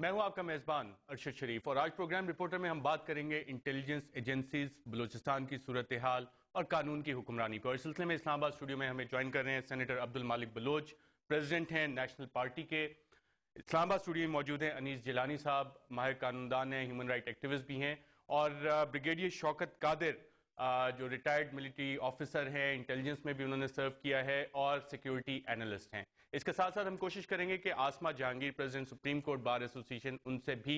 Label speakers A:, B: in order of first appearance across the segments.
A: मैं हूं आपका मेज़बान अरशद शरीफ और आज प्रोग्राम रिपोर्टर में हम बात करेंगे इंटेलिजेंस एजेंसीज, बलूचिस्तान की सूरत हाल और कानून की हुक्मरानी पर। इस सिलसिले में इस्लामाबाद स्टूडियो में हमें ज्वाइन कर रहे हैं सेनेटर अब्दुल मालिक बलोच, प्रेसिडेंट हैं नेशनल पार्टी के। इस्लामाबाद स्टूडियो में मौजूद हैं अनीस जिलानी साहब, माहिर कानूनदान हैं, ह्यूमन राइट एक्टिविस्ट भी हैं, और ब्रिगेडियर शौकत कादिर जो रिटायर्ड मिलिट्री ऑफिसर हैं, इंटेलिजेंस में भी उन्होंने सर्व किया है और सिक्योरिटी एनालिस्ट हैं। इसके साथ साथ हम कोशिश करेंगे कि Asma Jahangir, president supreme court bar association, उनसे भी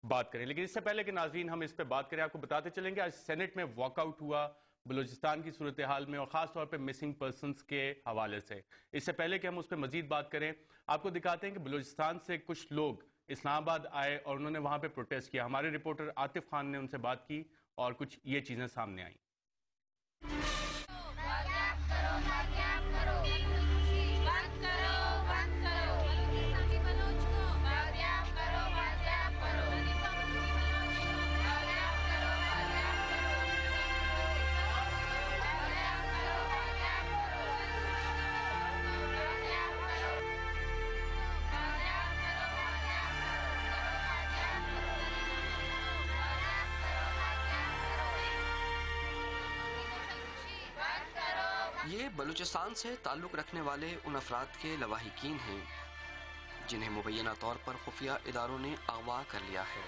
A: बात करें। लेकिन इससे पहले कि नाज़रीन हम इस पर बात करें, आपको बताते चलेंगे आज सेनेट में वॉकआउट हुआ बलूचिस्तान की सूरत हाल में और ख़ास तौर पर मिसिंग पर्सनस के हवाले से। इससे पहले कि हम उस पर मजीद बात करें, आपको दिखाते हैं कि बलूचिस्तान से कुछ लोग इस्लामाबाद आए और उन्होंने वहाँ पर प्रोटेस्ट किया। हमारे रिपोर्टर आतिफ खान ने उनसे बात की और कुछ ये चीज़ें सामने आई।
B: ये बलूचिस्तान से ताल्लुक़ रखने वाले उन अफराद के लवाहिकीन हैं जिन्हें मुबैना तौर पर खुफिया इदारों ने अगवा कर लिया है।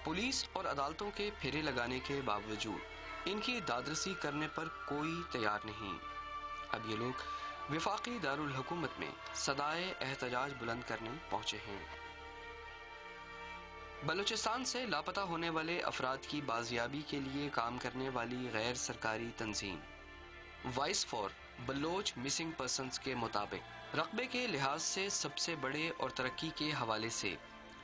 B: पुलिस और अदालतों के फेरे लगाने के बावजूद इनकी दादरसी करने पर कोई तैयार नहीं। अब ये लोग वफाकी दारुल हुकूमत में सदाए एहतजाज बुलंद करने पहुंचे हैं। बलूचिस्तान से लापता होने वाले अफराद की बाजियाबी के लिए काम करने वाली गैर सरकारी तंजीम voice for Baloch missing persons के मुताबिक रकबे के लिहाज से सबसे बड़े और तरक्की के हवाले से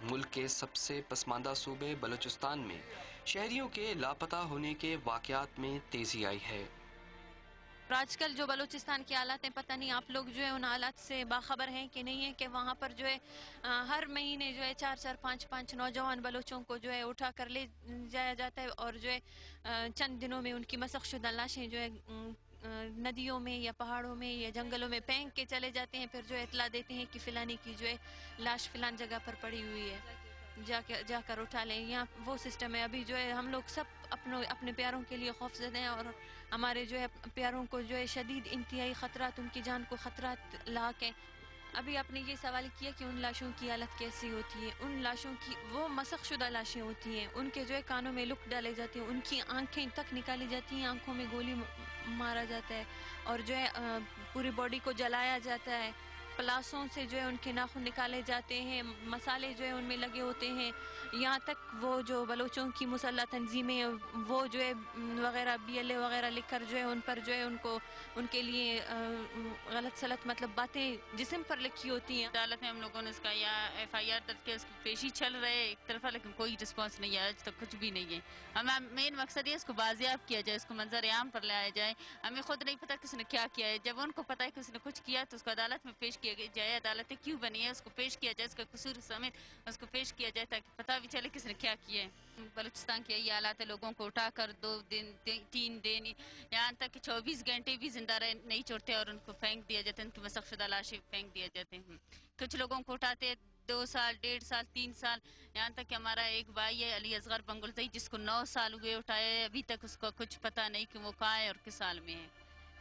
B: मुल्क के सबसे पसमानदा सूबे बलूचिस्तान में शहरियों के लापता होने के वाक़यात में तेज़ी आई है।
C: आजकल जो बलूचिस्तान के हालात हैं, पता नहीं आप लोग जो है उन हालात से बाखबर हैं कि नहीं है कि वहाँ पर जो है हर महीने जो है 4-4, 5-5 नौजवान बलोचों को जो है उठा कर ले जाया जाता है और जो है चंद दिनों में उनकी मसख़शुदा लाशें जो है नदियों में या पहाड़ों में या जंगलों में फेंक के चले जाते हैं। फिर जो है इतला देते हैं कि फ़िलानी की जो है लाश फ़िलान जगह पर पड़ी हुई है, जाकर उठा लें। यहाँ वो सिस्टम है। अभी जो है हम लोग सब अपने प्यारों के लिए खौफज़दा हैं और हमारे जो है प्यारों को जो है शदीद इंतहाई ख़तरात, उनकी जान को ख़तरात लाक हैं। अभी आपने ये सवाल किया कि उन लाशों की हालत कैसी होती है। उन लाशों की वो मसख़शुदा लाशें होती हैं, उनके जो है कानों में लुक डाले जाते हैं, उनकी आंखें तक निकाली जाती हैं, आंखों में गोली मारा जाता है और जो है पूरी बॉडी को जलाया जाता है। प्लासों से जो है उनके नाखून निकाले जाते हैं, मसाले जो है उनमें लगे होते हैं। यहाँ तक वो जो बलोचों की मुसल्लह तंजीमें वो जो है वगैरह BLA वगैरह लिखकर जो है उन पर जो है उनको उनके लिए गलत सलत मतलब बातें जिस्म पर लिखी होती हैं।
D: अदालत में हम लोगों ने इसका या FIR दर्ज किया, उसकी पेशी चल रहे एक तरफा, लेकिन कोई रिस्पांस नहीं है, आज तक कुछ भी नहीं है। हमारा मेन मकसद ये इसको बाजियाब किया जाए, इसको मंजर आम पर लाया जाए। हमें खुद नहीं पता किसने क्या किया है, जब उनको पता है कि उसने कुछ किया तो उसको अदालत में पेश किया जाए। अदालतें क्यों बनी है, उसको पेश किया जाए, उसका कसूर समेत उसको पेश किया जाए ताकि पता भी चले किसने क्या किया है। बलूचिस्तान के यही हालात है, लोगों को उठाकर 2 दिन 3 दिन यहाँ तक कि 24 घंटे भी जिंदा नहीं छोड़ते और उनको फेंक दिया जाता है, उनकी मसख़शुदा लाशें फेंक दिया जाते हैं। कुछ लोगों को उठाते हैं 2 साल, 1.5 साल, 3 साल, यहाँ तक कि हमारा एक भाई है अली असगर बंगुलजई जिसको 9 साल हुए उठाए, अभी तक उसको कुछ पता नहीं कि वो कहाँ है और किस साल में है।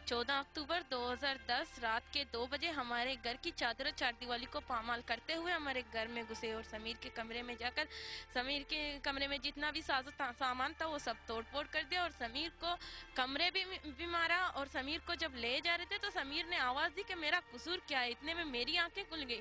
E: 14 अक्टूबर 2010 रात के 2 बजे हमारे घर की चादर चार दीवारी को पामाल करते हुए हमारे घर में घुसे और समीर के कमरे में जाकर समीर के कमरे में जितना भी सामान था वो सब तोड़ फोड़ कर दिया और समीर को कमरे भी मारा। और समीर को जब ले जा रहे थे तो समीर ने आवाज़ दी कि मेरा कसूर क्या है। इतने में मेरी आंखें खुल गई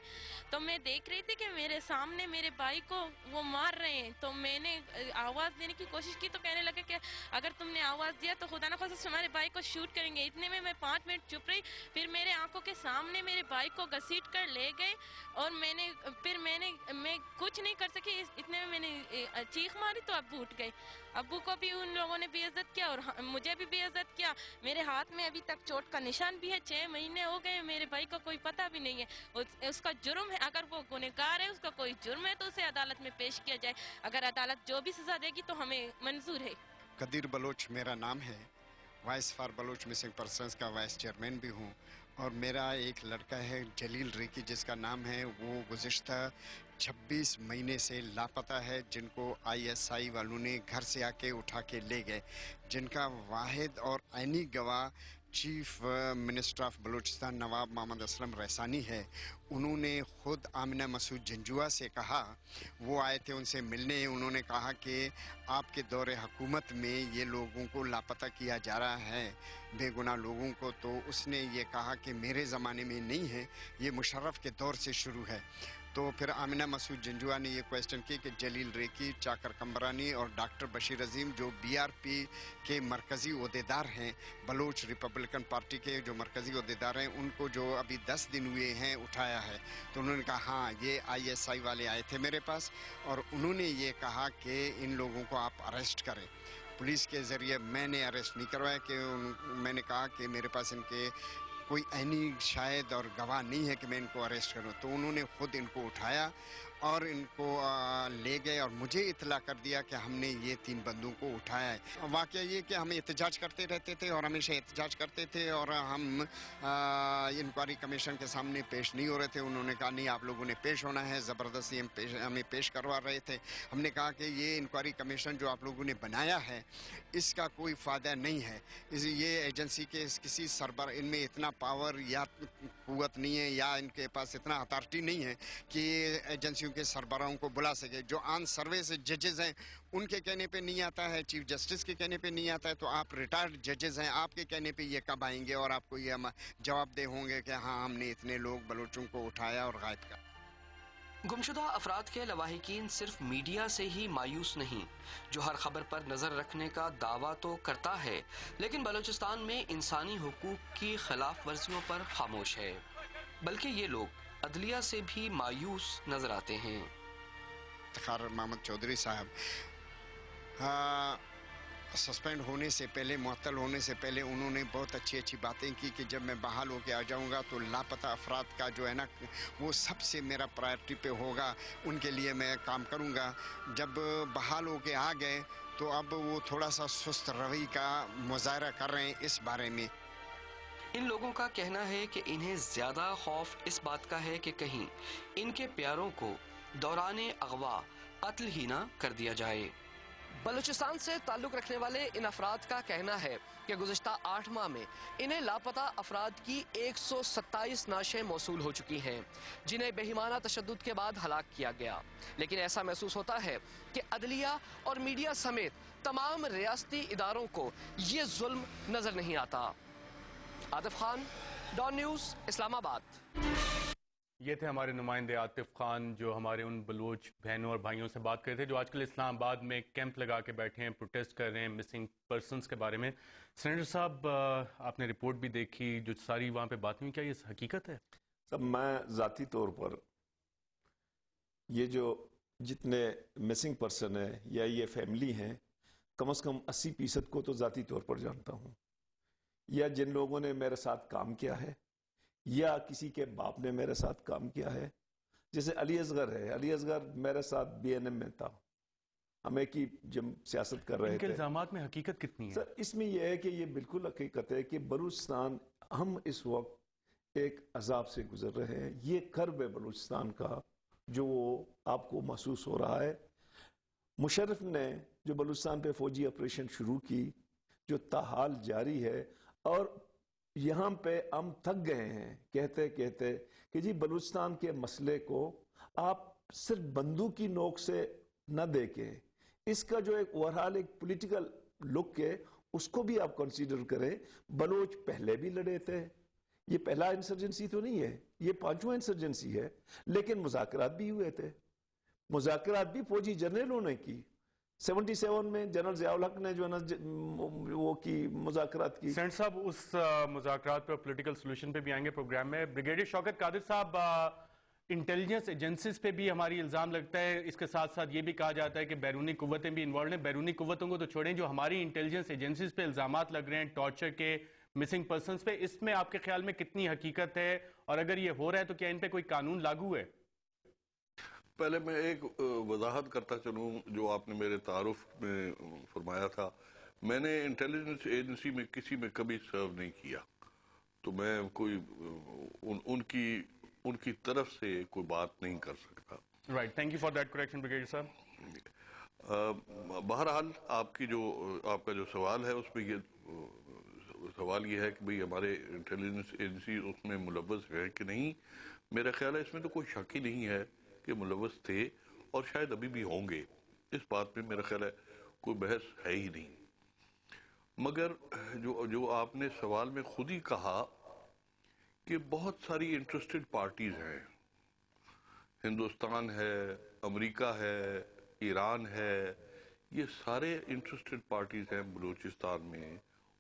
E: तो मैं देख रही थी कि मेरे सामने मेरे भाई को वो मार रहे हैं। तो मैंने आवाज़ देने की कोशिश की तो कहने लगे कि अगर तुमने आवाज़ दिया तो खुदा ना खास्ता हमारे भाई को शूट करेंगे। इतने में मैं 5 मिनट चुप रही, फिर मेरे आंखों के सामने मेरे भाई को घसीट कर ले गए और मैं कुछ नहीं कर सकी। इतने में मैंने चीख मारी तो अब्बू उठ गए। अब्बू को भी उन लोगों ने बेइज्जत किया और मुझे भी बेइज्जत किया। मेरे हाथ में अभी तक चोट का निशान भी है, 6 महीने हो गए, मेरे भाई का कोई पता भी नहीं है। उसका जुर्म है, अगर वो गुनहगार है, उसका कोई जुर्म है तो उसे अदालत में पेश किया जाए। अगर अदालत जो भी सजा देगी तो हमें मंजूर है।
F: कदीर बलोच मेरा नाम है, voice for Baloch missing persons का वाइस चेयरमैन भी हूँ और मेरा एक लड़का है जलील रिकी जिसका नाम है। वो गुज़िश्ता 26 महीने से लापता है, जिनको ISI वालों ने घर से आके उठा के ले गए, जिनका वाहिद और ऐनी गवाह चीफ मिनिस्टर ऑफ बलूचिस्तान नवाब मोहम्मद असलम रैसानी है। उन्होंने ख़ुद आमिना मसूद जंजुआ से कहा, वो आए थे उनसे मिलने, उन्होंने कहा कि आपके दौरे हुकूमत में ये लोगों को लापता किया जा रहा है, बेगुनाह लोगों को। तो उसने ये कहा कि मेरे ज़माने में नहीं है, ये मुशर्रफ के दौर से शुरू है। तो फिर आमिना मसूद जंजुआ ने ये क्वेश्चन की कि जलील रेकी, चाकर कम्बरानी और डॉक्टर बशीर अजीम जो BRP के मरकज़ी ओहदेदार हैं, बलोच रिपब्लिकन पार्टी के जो मरकज़ी ओहदेदार हैं, उनको जो अभी 10 दिन हुए हैं उठाया है। तो उन्होंने कहा हाँ, ये ISI वाले आए थे मेरे पास और उन्होंने ये कहा कि इन लोगों को आप अरेस्ट करें। पुलिस के ज़रिए मैंने अरेस्ट नहीं करवाया, कि मैंने कहा कि मेरे पास इनके कोई ऐनी शायद और गवाह नहीं है कि मैं इनको अरेस्ट करूं। तो उन्होंने ख़ुद इनको उठाया और इनको ले गए और मुझे इतला कर दिया कि हमने ये 3 बंदों को उठाया है। वाक़या ये कि हम एहतजाज करते रहते थे और हमेशा एहतजाज करते थे और हम इंक्वायरी कमीशन के सामने पेश नहीं हो रहे थे। उन्होंने कहा नहीं, आप लोगों ने पेश होना है, ज़बरदस्ती हमें पेश करवा रहे थे। हमने कहा कि ये इंक्वायरी कमीशन जो आप लोगों ने बनाया है, इसका कोई फ़ायदा नहीं है। ये एजेंसी के किसी सरबर इनमें इतना पावर या क़ुव्वत नहीं है या इनके पास इतना अथॉरिटी नहीं है कि एजेंसियों के सरबराहों को बुला सके। जो ऑन सर्विस जजेस हैं, उनके कहने पे नहीं आता है, चीफ जस्टिस के कहने पे नहीं आता है, तो आप रिटायर्ड जजेस हैं, आपके कहने पे ये कब आएंगे और आपको ये जवाब दे होंगे कि हाँ, हमने इतने लोग बलोचों को उठाया और गायब किया।
B: गुमशुदा अफराद के लवाहिकीन सिर्फ मीडिया से ही मायूस नहीं, जो हर खबर पर नजर रखने का दावा तो करता है, लेकिन बलूचिस्तान में इंसानी हुकूक की खिलाफ वर्जियों पर खामोश है। बल्कि ये लोग अदलिया से भी मायूस नजर आते हैं।
F: इफ्तिखार मोहम्मद चौधरी साहब सस्पेंड होने से पहले, मुअत्तल होने से पहले उन्होंने बहुत अच्छी बातें की कि जब मैं बहाल होके आ जाऊंगा तो लापता अफराद का जो है ना, वो सबसे मेरा प्रायोरिटी पे होगा, उनके लिए मैं काम करूंगा। जब बहाल होके आ गए तो अब वो थोड़ा सा सुस्त रवैये का मुजाहरा कर रहे हैं इस बारे में।
B: इन लोगों का कहना है कि इन्हें ज्यादा खौफ इस बात का है कि कहीं इनके प्यारों को दौराने अगवा कत्ल ही ना कर दिया जाए। बलूचिस्तान से ताल्लुक रखने वाले इन अफराद का कहना है कि गुज़िश्ता 8 माह में इन्हें लापता अफराद की 127 नाशें मौसूल हो चुकी हैं, जिन्हें बेईमाना तशद्दुद के बाद हलाक किया गया। लेकिन ऐसा महसूस होता है कि अदलिया और मीडिया समेत तमाम रियासती इदारों को ये जुल्म नजर नहीं आता। Atif Khan, Dawn News, Islamabad.
A: ये थे हमारे नुमाइंदे आतिफ खान, जो हमारे उन बलूच बहनों और भाइयों से बात कर रहे थे जो आजकल इस्लामाबाद में कैंप लगा के बैठे हैं, प्रोटेस्ट कर रहे हैं मिसिंग पर्सनस के बारे में। सेनेटर साहब, आपने रिपोर्ट भी देखी, जो सारी वहाँ पे बात हुई, क्या ये हकीकत है?
G: सब मैं ज़ाती तौर पर ये जो जितने मिसिंग पर्सन है या ये फैमिली हैं, कम से कम 80% को तो ज़ाती तौर पर जानता हूँ, या जिन लोगों ने मेरे साथ काम किया है या किसी के बाप ने मेरे साथ काम किया है। जैसे अली असगर है, अली असगर मेरे साथ BNM में था, हमें की जब सियासत कर रहे थे।
A: इल्जामात में हकीकत कितनी है?
G: सर, इसमें यह है कि ये बिल्कुल हकीकत है कि बलूचिस्तान, हम इस वक्त एक अजाब से गुजर रहे हैं। ये कर्ब है बलूचिस्तान का जो आपको महसूस हो रहा है। मुशर्रफ ने जो बलूचिस्तान पे फौजी ऑपरेशन शुरू की, जो ताहाल जारी है, और यहाँ पे हम थक गए हैं कहते कहते कि जी बलूचिस्तान के मसले को आप सिर्फ बंदूक की नोक से न देके, इसका जो एक ओवरऑल एक पॉलिटिकल लुक है उसको भी आप कंसीडर करें। बलोच पहले भी लड़े थे, ये पहला इंसर्जेंसी तो नहीं है, ये 5वां इंसर्जेंसी है, लेकिन मुज़ाकरात भी हुए थे, मुज़ाकरात भी फौजी जनरलों ने की। 77 में जनरल ज़ियाउल हक ने जो है ना वो की मुज़ाकरात की।
A: सेनेटर साहब, उस मुज़ाकरात पर पॉलिटिकल सोल्यूशन पे भी आएंगे प्रोग्राम में। ब्रिगेडियर शौकत कादिर साहब, इंटेलिजेंस एजेंसीज पे भी हमारी इल्ज़ाम लगता है, इसके साथ साथ ये भी कहा जाता है कि बैरूनी कुव्वतें भी इन्वॉल्व हैं। बैरूनी कुव्वतों को तो छोड़ें, जो हमारी इंटेलिजेंस एजेंसीज पे इल्ज़ामात लग रहे हैं टॉर्चर के, मिसिंग पर्सनस पे, इसमें आपके ख्याल में कितनी हकीकत है, और अगर ये हो रहा है तो क्या इन पे कोई कानून लागू है?
H: पहले मैं एक वजाहत करता चलूँ, जो आपने मेरे तारुफ में फरमाया था। मैंने इंटेलिजेंस एजेंसी में किसी में कभी सर्व नहीं किया, तो मैं कोई उनकी तरफ से कोई बात नहीं कर सकता।
A: Right. Thank you for that correction, Brigadier صاحب.
H: بہرحال آپ کا جو سوال ہے اس پہ سوال یہ ہے کہ بھئی ہمارے انٹیلیجنس ایجنسی اس میں ملوث ہے کہ نہیں. میرا خیال ہے اس میں تو کوئی شک ہی نہیں ہے کہ ملوث تھے اور شاید ابھی بھی ہوں گے. اس بات میں میرا خیال ہے کوئی بحث ہے ہی نہیں. مگر جو آپ نے سوال میں خود ہی کہا کہ بہت ساری انٹرسٹڈ پارٹیز ہیں، ہندوستان ہے، امریکہ ہے، ایران ہے، یہ سارے انٹرسٹڈ پارٹیز ہیں بلوچستان میں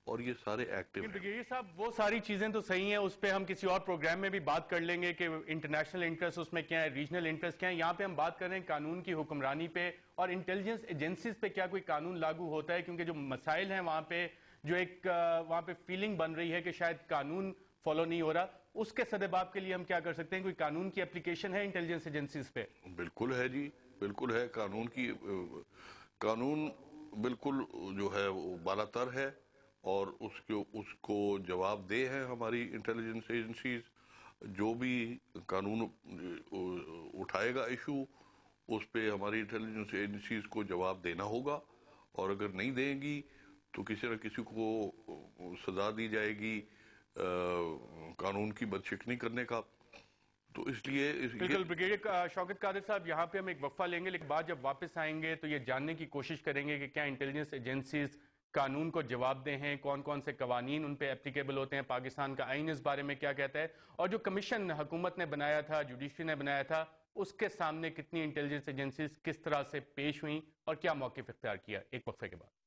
H: اور یہ سارے ایکٹیو ہیں.
A: بریگیڈیئر صاحب وہ ساری چیزیں تو صحیح ہیں، اس پہ ہم کسی اور پروگرام میں بھی بات کر لیں گے کہ انٹرنیشنل انٹرسٹ اس میں کیا ہے، ریجنل انٹرسٹ کیا ہے. یہاں پہ ہم بات کر رہے ہیں قانون کی حکمرانی پہ اور انٹیلیجنس ایجنسیز پہ کیا کوئی قانون لاگو ہوتا ہے، کیونکہ جو مسائل ہیں وہاں پہ جو ایک وہاں پہ فیلنگ بن رہی ہے کہ شاید قانون فالو نہیں ہو رہا، اس کے سدباب کے لیے ہم کیا کر سکتے ہیں؟ کوئی قانون کی اپلیکیشن ہے انٹیلیجنس ایجنسیز پہ؟
H: بالکل ہے جی، بالکل ہے. قانون بالکل جو ہے وہ بالا تر ہے اور اس کو جواب دہ ہے ہماری انٹیلیجنس ایجنسیز. جو بھی قانون اٹھائے گا ایشو اس پہ ہماری انٹیلیجنس ایجنسیز کو جواب دینا ہوگا، اور اگر نہیں دیں گی تو کسی نہ کسی کو سزا دی جائے گی قانون کی بدشکنی کرنے کا. تو اس لیے
A: بالکل. بریگیڈیئر شوکت قادر صاحب، یہاں پہ ہم ایک وقفہ لیں گے، لیکن بعد جب واپس آئیں گے تو یہ جاننے کی کوشش کریں گے کہ کیا انٹیلیجنس ایجنسیز قانون کو جواب دہ ہیں، کون کون سے قوانین ان پہ اپلیکیبل ہوتے ہیں، پاکستان کا آئین اس بارے میں کیا کہتا ہے، اور جو کمیشن حکومت نے بنایا تھا، جوڈیشری نے بنایا تھا، اس کے سامنے کتنی انٹیلیجنس ایجنسیز کس طرح سے پیش ہوئیں اور کیا موقف اختیار کیا. ایک وقفے کے بعد.